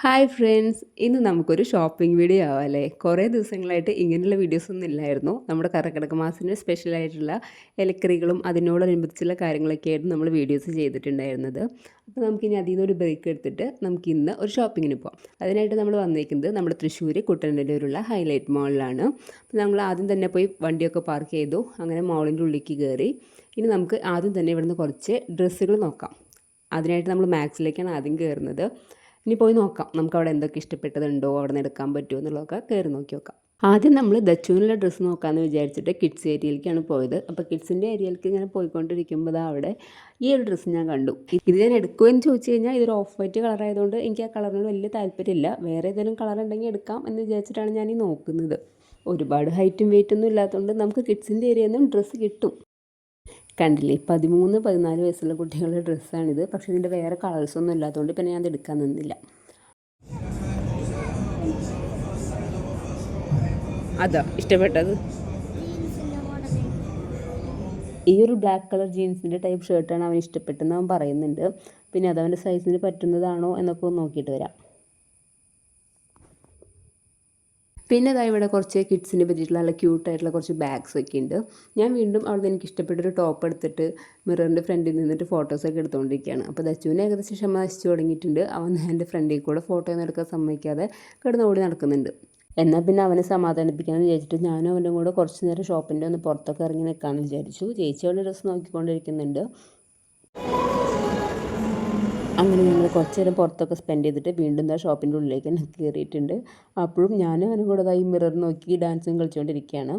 Hi friends, ഇന്ന് നമുക്കൊരു shopping video ആവാമല്ലേ. കുറേ ദിവസങ്ങളായിട്ട് ഇങ്ങനെയുള്ള വീഡിയോസൊന്നും ഇല്ലായിരുന്നു. നമ്മുടെ കർക്കിടക മാസത്തിന് സ്പെഷ്യലായിട്ടുള്ള ഇലക്കറികളും അതിനോടനുബന്ധിച്ചുള്ള കാര്യങ്ങളൊക്കെയായിരുന്നു നമ്മൾ വീഡിയോസ് ചെയ്തിട്ടുണ്ടായിരുന്നത്. അപ്പോൾ നമുക്കിനി അതിൽ നിന്നൊരു ബ്രേക്ക് എടുത്തിട്ട് നമുക്കിന്ന് ഒരു ഷോപ്പിങ്ങിന് പോകാം. അതിനായിട്ട് നമ്മൾ വന്നിരിക്കുന്നത് നമ്മുടെ തൃശ്ശൂർ കുട്ടനല്ലൂരുള്ള ഹൈലൈറ്റ് മാളിലാണ്. അപ്പോൾ നമ്മൾ ആദ്യം തന്നെ പോയി വണ്ടിയൊക്കെ പാർക്ക് ചെയ്തു. അങ്ങനെ മാളിൻ്റെ ഉള്ളിലേക്ക് കയറി. ഇനി നമുക്ക് ആദ്യം തന്നെ ഇവിടുന്ന് കുറച്ച് ഡ്രസ്സുകൾ നോക്കാം. അതിനായിട്ട് നമ്മൾ മാക്സിലേക്കാണ് ആദ്യം കയറുന്നത്. ഇനി പോയി നോക്കാം നമുക്ക് അവിടെ എന്തൊക്കെ ഇഷ്ടപ്പെട്ടതുണ്ടോ, അവിടെ നിന്ന് എടുക്കാൻ പറ്റുമോ എന്നുള്ളതൊക്കെ കയറി നോക്കി നോക്കാം. ആദ്യം നമ്മൾ ദച്ചുവിനുള്ള ഡ്രസ്സ് നോക്കാമെന്ന് വിചാരിച്ചിട്ട് കിഡ്സ് ഏരിയയിലേക്കാണ് പോയത്. അപ്പോൾ കിഡ്സിൻ്റെ ഏരിയയിലേക്ക് ഇങ്ങനെ പോയിക്കൊണ്ടിരിക്കുമ്പോൾ അവിടെ ഈ ഒരു ഡ്രസ്സ് ഞാൻ കണ്ടു. ഇത് ഞാൻ എടുക്കുമെന്ന് ചോദിച്ചു കഴിഞ്ഞാൽ ഇതൊരു ഓഫ് വൈറ്റ് കളറായതുകൊണ്ട് എനിക്ക് ആ കളറിനോട് വലിയ താല്പര്യമില്ല. വേറെ ഏതെങ്കിലും കളർ ഉണ്ടെങ്കിൽ എടുക്കാം എന്ന് വിചാരിച്ചിട്ടാണ് ഞാൻ ഈ നോക്കുന്നത്. ഒരുപാട് ഹൈറ്റും വെയിറ്റൊന്നും ഇല്ലാത്തതുകൊണ്ട് നമുക്ക് കിഡ്സിൻ്റെ ഏരിയയിൽ നിന്നും ഡ്രസ്സ് കിട്ടും. കണ്ടില്ലേ, 13-14 വയസ്സുള്ള കുട്ടികളുടെ ഡ്രസ്സാണിത്. പക്ഷേ ഇതിൻ്റെ വേറെ കളേഴ്സൊന്നും ഇല്ലാത്തതുകൊണ്ട് പിന്നെ ഞാൻ അത് എടുക്കാൻ നിന്നില്ല. അതാ ഇഷ്ടപ്പെട്ടത്. ഈ ഒരു ബ്ലാക്ക് കളർ ജീൻസിൻ്റെ ടൈപ്പ് ഷർട്ടാണ് അവന് ഇഷ്ടപ്പെട്ടെന്ന് അവൻ പറയുന്നുണ്ട്. പിന്നെ അതവൻ്റെ സൈസിന് പറ്റുന്നതാണോ എന്നൊക്കെ ഒന്ന് നോക്കിയിട്ട് വരാം. പിന്നെ അതാ ഇവിടെ കുറച്ച് കിഡ്സിനെ പറ്റിയിട്ടുള്ള നല്ല ക്യൂട്ടായിട്ടുള്ള കുറച്ച് ബാഗ്സ് ഒക്കെ ഉണ്ട്. ഞാൻ വീണ്ടും അവിടെ നിന്ന് എനിക്ക് ഇഷ്ടപ്പെട്ടൊരു ടോപ്പ് എടുത്തിട്ട് മിററിൻ്റെ ഫ്രണ്ടിൽ നിന്നിട്ട് ഫോട്ടോസൊക്കെ എടുത്തുകൊണ്ടിരിക്കുകയാണ്. അപ്പോൾ ദച്ചുവിന് ഏകദേശം ക്ഷമ നശിച്ചു തുടങ്ങിയിട്ടുണ്ട്. അവൻ എൻ്റെ ഫ്രണ്ടിൽ കൂടെ ഫോട്ടോ ഒന്നും എടുക്കാൻ സമ്മതിക്കാതെ കിടന്ന് ഓടി നടക്കുന്നുണ്ട്. എന്നാൽ പിന്നെ അവനെ സമാധാനിപ്പിക്കാമെന്ന് വിചാരിച്ചിട്ട് ഞാനും അവൻ്റെ കൂടെ കുറച്ച് നേരം ഷോപ്പിൻ്റെ ഒന്ന് പുറത്തൊക്കെ ഇറങ്ങി നിൽക്കാമെന്ന് വിചാരിച്ചു. ചേച്ചി അവളുടെ ഡ്രസ്സ് നോക്കിക്കൊണ്ടിരിക്കുന്നുണ്ട്. അങ്ങനെ ഞങ്ങൾ കുറച്ച് നേരം പുറത്തൊക്കെ സ്പെൻഡ് ചെയ്തിട്ട് വീണ്ടും ആ ഷോപ്പിൻ്റെ ഉള്ളിലേക്ക് തന്നെ കയറിയിട്ടുണ്ട്. അപ്പോഴും ഞാനും അവനും കൂടെ ഈ മിറർ നോക്കി ഡാൻസും കളിച്ചുകൊണ്ടിരിക്കുകയാണ്.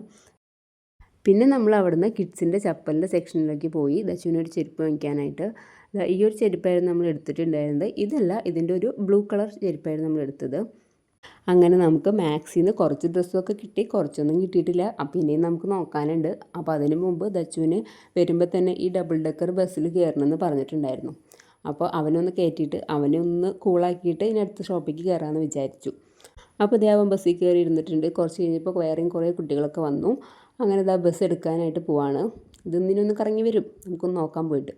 പിന്നെ നമ്മൾ അവിടുന്ന് കിഡ്സിൻ്റെ ചപ്പലിൻ്റെ സെക്ഷനിലേക്ക് പോയി ദശുവിനൊരു ചെരുപ്പ് വാങ്ങിക്കാനായിട്ട്. ഈ ഒരു ചെരുപ്പായിരുന്നു നമ്മൾ എടുത്തിട്ടുണ്ടായിരുന്നത്. ഇതല്ല, ഇതിൻ്റെ ഒരു ബ്ലൂ കളർ ചെരുപ്പായിരുന്നു നമ്മൾ എടുത്തത്. അങ്ങനെ നമുക്ക് മാക്സിൽ നിന്ന് കുറച്ച് ഡ്രസ്സൊക്കെ കിട്ടി, കുറച്ചൊന്നും കിട്ടിയിട്ടില്ല. പിന്നെയും നമുക്ക് നോക്കാനുണ്ട്. അപ്പോൾ അതിന് മുമ്പ് ദച്ചുവിന് വരുമ്പോൾ തന്നെ ഈ ഡബിൾ ഡെക്കർ ബസ്സിൽ കയറണമെന്ന് പറഞ്ഞിട്ടുണ്ടായിരുന്നു. അപ്പോൾ അവനൊന്ന് കയറ്റിയിട്ട് അവനെ ഒന്ന് കൂളാക്കിയിട്ട് ഇനി അടുത്ത ഷോപ്പിലേക്ക് കയറാമെന്ന് വിചാരിച്ചു. അപ്പോൾ ഇതേ അവൻ ബസ്സിൽ കയറി ഇരുന്നിട്ടുണ്ട്. കുറച്ച് കഴിഞ്ഞപ്പോൾ വേറെയും കുറേ കുട്ടികളൊക്കെ വന്നു. അങ്ങനെ ഇതാ ബസ് എടുക്കാനായിട്ട് പോവാണ്. ഇതൊന്നിനൊന്ന് കറങ്ങി വരും, നമുക്കൊന്ന് നോക്കാൻ പോയിട്ട്.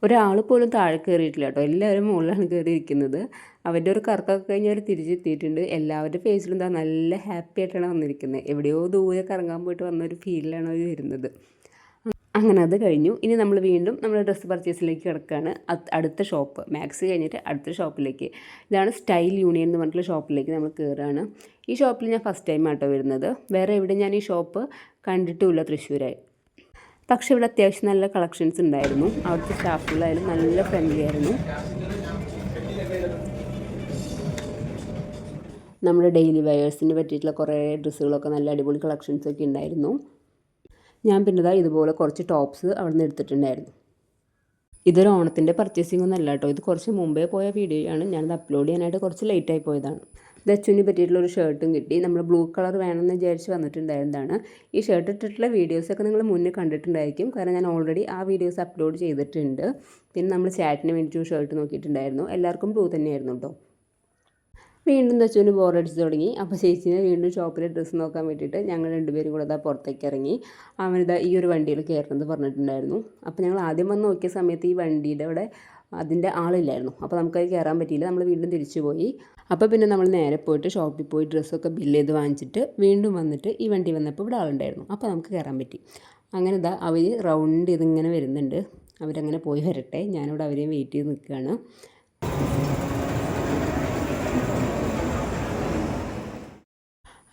ഒരാൾ പോലും താഴെ കയറിയിട്ടില്ല കേട്ടോ. എല്ലാവരും മുകളിലാണ് കയറിയിരിക്കുന്നത്. അവൻ്റെ ഒരു കറക്കമൊക്കെ കഴിഞ്ഞ് അവർ തിരിച്ചെത്തിയിട്ടുണ്ട്. എല്ലാവരുടെ ഫേസിലും എന്താ നല്ല ഹാപ്പി ആയിട്ടാണ് വന്നിരിക്കുന്നത്. എവിടെയോ ദൂരെ കറങ്ങാൻ പോയിട്ട് വന്നൊരു ഫീലിലാണ് അവർ വരുന്നത്. അങ്ങനെ അത് കഴിഞ്ഞു. ഇനി നമ്മൾ വീണ്ടും നമ്മുടെ ഡ്രസ്സ് പർച്ചേസിലേക്ക് കിടക്കുകയാണ്. അടുത്ത ഷോപ്പ് മാക്സ് കഴിഞ്ഞിട്ട് അടുത്ത ഷോപ്പിലേക്ക്. ഇതാണ് സ്റ്റൈൽ യൂണിയൻ എന്ന് പറഞ്ഞിട്ടുള്ള ഷോപ്പിലേക്ക് നമ്മൾ കയറുകയാണ്. ഈ ഷോപ്പിൽ ഞാൻ ഫസ്റ്റ് ടൈം ആട്ടോ വരുന്നത്. വേറെ എവിടെ ഞാൻ ഈ ഷോപ്പ് കണ്ടിട്ടുമില്ല തൃശ്ശൂരായി. പക്ഷേ ഇവിടെ അത്യാവശ്യം നല്ല കളക്ഷൻസ് ഉണ്ടായിരുന്നു. അവിടുത്തെ സ്റ്റാഫുകളായാലും നല്ല ഫ്രണ്ട്ലി ആയിരുന്നു. നമ്മുടെ ഡെയിലി വെയേഴ്സിന് പറ്റിയിട്ടുള്ള കുറേ ഡ്രസ്സുകളൊക്കെ നല്ല അടിപൊളി കളക്ഷൻസൊക്കെ ഉണ്ടായിരുന്നു. ഞാൻ പിന്നെ ഇതുപോലെ കുറച്ച് ടോപ്സ് അവിടെ നിന്ന് എടുത്തിട്ടുണ്ടായിരുന്നു. ഇതൊരു ഓണത്തിൻ്റെ പർച്ചേസിംഗ് ഒന്നും അല്ല കേട്ടോ. ഇത് കുറച്ച് മുമ്പേ പോയ വീഡിയോയാണ്. ഞാനത് അപ്ലോഡ് ചെയ്യാനായിട്ട് കുറച്ച് ലേറ്റായി പോയതാണ്. ദച്ചുവിന് പറ്റിയിട്ടുള്ളൊരു ഷർട്ടും കിട്ടി. നമ്മൾ ബ്ലൂ കളർ വേണമെന്ന് വിചാരിച്ച് വന്നിട്ടുണ്ടായിരുന്നതാണ്. ഈ ഷർട്ട് ഇട്ടിട്ടുള്ള വീഡിയോസൊക്കെ നിങ്ങൾ മുന്നേ കണ്ടിട്ടുണ്ടായിരിക്കും. കാരണം ഞാൻ ഓൾറെഡി ആ വീഡിയോസ് അപ്ലോഡ് ചെയ്തിട്ടുണ്ട്. പിന്നെ നമ്മൾ ചാറ്റിന് വേണ്ടിയിട്ട് ഷർട്ട് നോക്കിയിട്ടുണ്ടായിരുന്നു. എല്ലാവർക്കും ബ്ലൂ തന്നെയായിരുന്നു കേട്ടോ. വീണ്ടും ദച്ചുവിന് ബോറടിച്ച് തുടങ്ങി. അപ്പോൾ ചേച്ചീനെ വീണ്ടും ഷോപ്പിൽ ഡ്രസ്സ് നോക്കാൻ വേണ്ടിയിട്ട് ഞങ്ങൾ രണ്ടുപേരും കൂടെ ഇതാ പുറത്തേക്ക് ഇറങ്ങി. അവനിതാ ഈ ഒരു വണ്ടിയിൽ കയറണമെന്ന് പറഞ്ഞിട്ടുണ്ടായിരുന്നു. അപ്പോൾ ഞങ്ങൾ ആദ്യം വന്ന് നോക്കിയ സമയത്ത് ഈ വണ്ടിയുടെ അവിടെ അതിൻ്റെ ആളില്ലായിരുന്നു. അപ്പോൾ നമുക്കത് കയറാൻ പറ്റിയില്ല. നമ്മൾ വീണ്ടും തിരിച്ചു പോയി. അപ്പോൾ പിന്നെ നമ്മൾ നേരെ പോയിട്ട് ഷോപ്പിൽ പോയി ഡ്രസ്സൊക്കെ ബില്ല് ചെയ്ത് വാങ്ങിച്ചിട്ട് വീണ്ടും വന്നിട്ട് ഈ വണ്ടി വന്നപ്പോൾ ഇവിടെ ആളുണ്ടായിരുന്നു. അപ്പോൾ നമുക്ക് കയറാൻ പറ്റി. അങ്ങനെ ഇതാ അവർ റൗണ്ട് ചെയ്തിങ്ങനെ വരുന്നുണ്ട്. അവരങ്ങനെ പോയി വരട്ടെ. ഞാനിവിടെ അവരെയും വെയിറ്റ് ചെയ്ത് നിൽക്കുകയാണ്.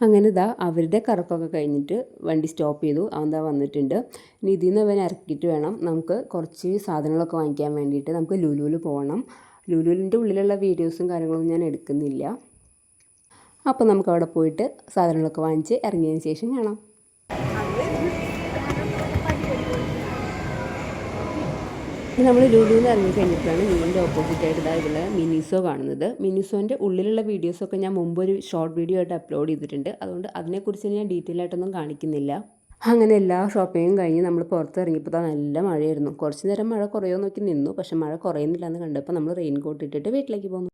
അങ്ങനെ ഇതാ അവരുടെ കറക്കമൊക്കെ കഴിഞ്ഞിട്ട് വണ്ടി സ്റ്റോപ്പ് ചെയ്തു. അവൻ ദാ വന്നിട്ടുണ്ട്. ഇനി ഇതിൽ നിന്ന് അവൻ ഇറക്കിയിട്ട് വേണം നമുക്ക് കുറച്ച് സാധനങ്ങളൊക്കെ വാങ്ങിക്കാൻ വേണ്ടിയിട്ട് നമുക്ക് ലുലുവിൽ പോകണം. ലുലുവിൻ്റെ ഉള്ളിലുള്ള വീഡിയോസും കാര്യങ്ങളൊന്നും ഞാൻ എടുക്കുന്നില്ല. അപ്പോൾ നമുക്ക് അവിടെ പോയിട്ട് സാധനങ്ങളൊക്കെ വാങ്ങിച്ച് ഇറങ്ങിയതിന് ശേഷം കാണാം. നമ്മൾ ലുലുവിൽ നിന്ന് ഇറങ്ങി കഴിഞ്ഞിട്ടാണ് ലുലുവിൻ്റെ ഓപ്പോസിറ്റായിട്ട് ഇതായിട്ടുള്ള മിനിസോ കാണുന്നത്. മിനിസോൻ്റെ ഉള്ളിലുള്ള വീഡിയോസൊക്കെ ഞാൻ മുമ്പൊരു ഷോർട്ട് വീഡിയോ ആയിട്ട് അപ്ലോഡ് ചെയ്തിട്ടുണ്ട്. അതുകൊണ്ട് അതിനെക്കുറിച്ച് ഞാൻ ഡീറ്റെയിൽ ആയിട്ടൊന്നും കാണിക്കുന്നില്ല. അങ്ങനെ എല്ലാ ഷോപ്പിങ്ങും കഴിഞ്ഞ് നമ്മൾ പുറത്തിറങ്ങിയപ്പോൾ നല്ല മഴയായിരുന്നു. കുറച്ച് നേരം മഴ കുറയോ നോക്കി നിന്നു. പക്ഷേ മഴ കുറയുന്നില്ല എന്ന് കണ്ടപ്പോൾ നമ്മൾ റെയിൻ കോട്ട് ഇട്ടിട്ട് വീട്ടിലേക്ക് പോന്നു.